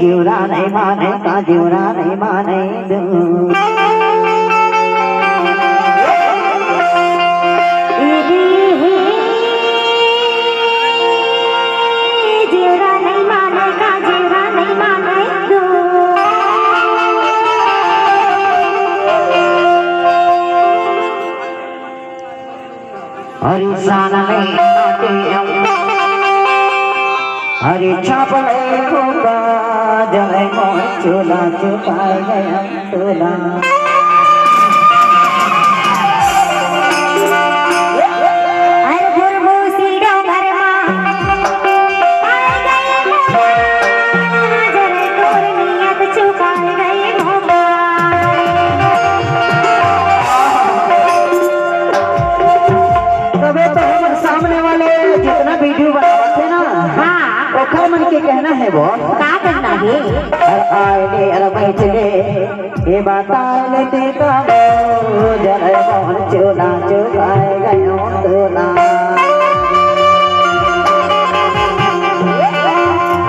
जीवरा नहीं माने का जीवरा नहीं माने जीवरा नहीं माने का जीवरा नहीं माने हरि शान में हरि छापले खूबा जले मोह चूला चुपाए गया चूला मन के कहना है वो क्या कहना है आए ले अरे बैठ ले ये बात आए ते का जरे मोहन चूला चुकाए गयो चूला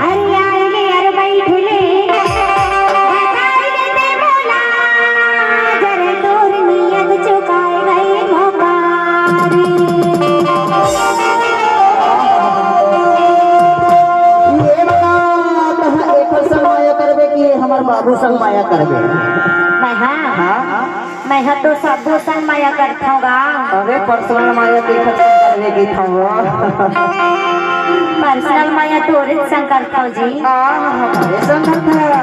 अरे आए ले अरे बैठ ले बताए ते बोला जरे तोर नियत चुकाए गए मोकारी हमार बाबू संग माया करबे मैं तो सब संग माया करता हूँ। अरे पर्सनल माया करने की था पर्सनल माया तोरे संग करता हूँ जी। हमारे संग करता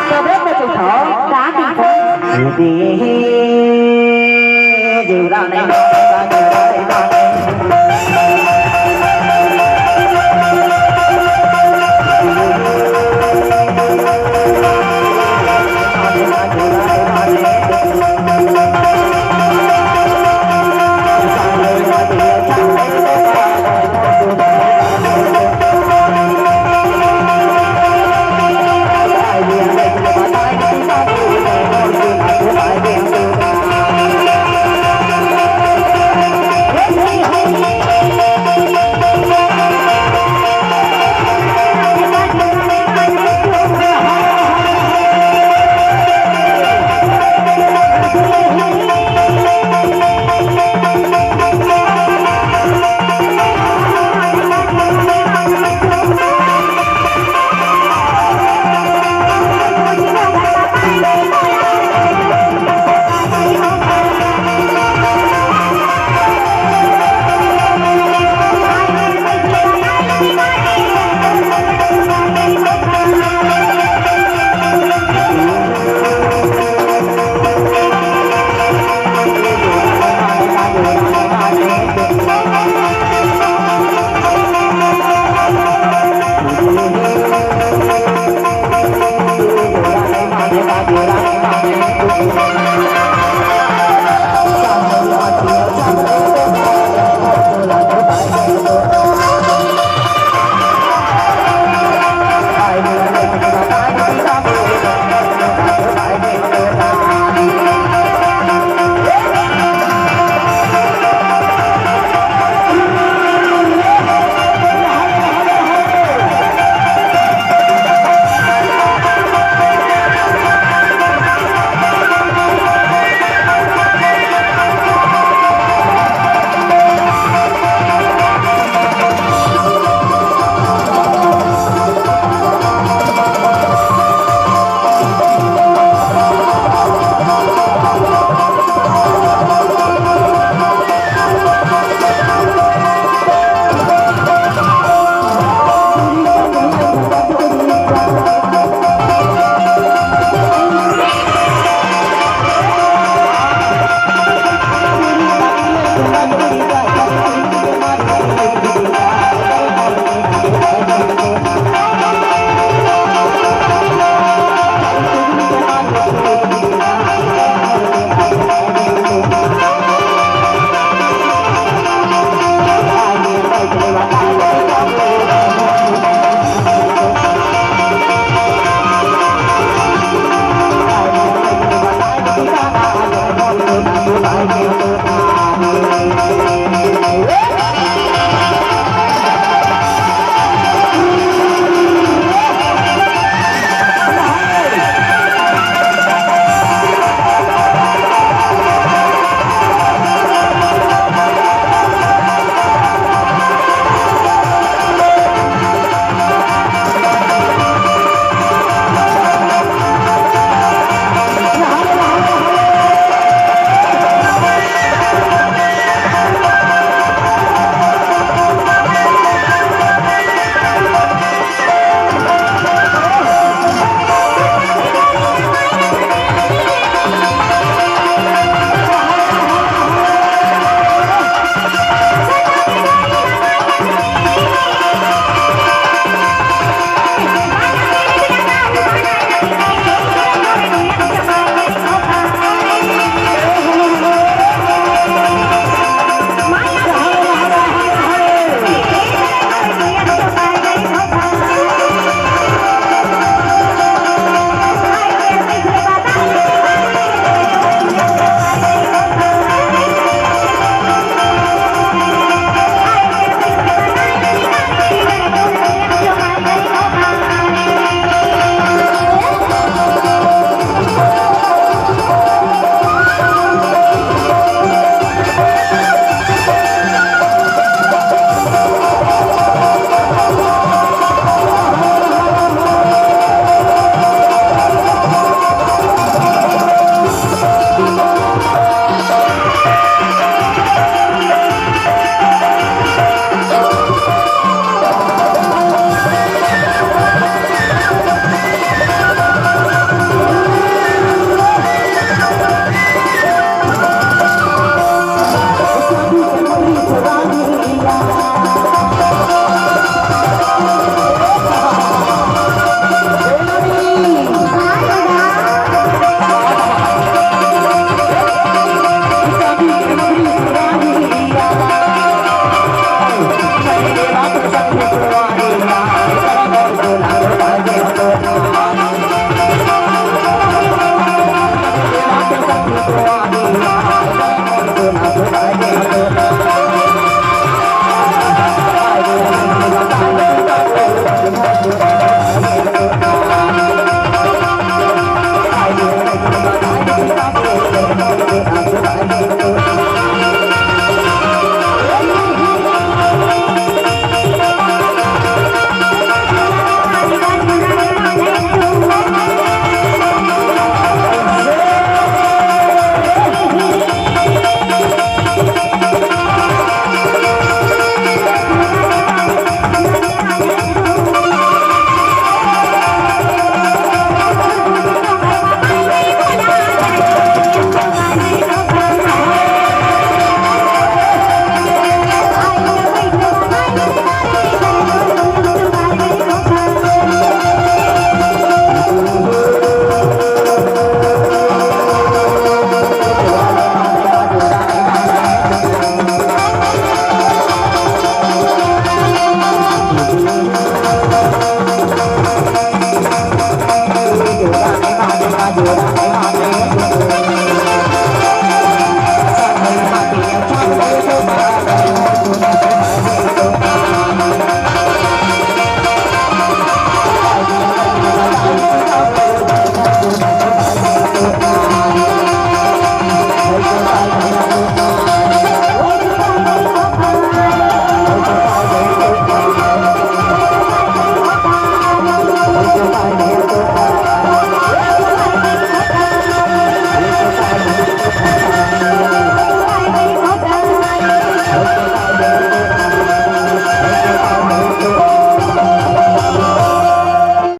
कबे बच उठाओ का जीवरा नहीं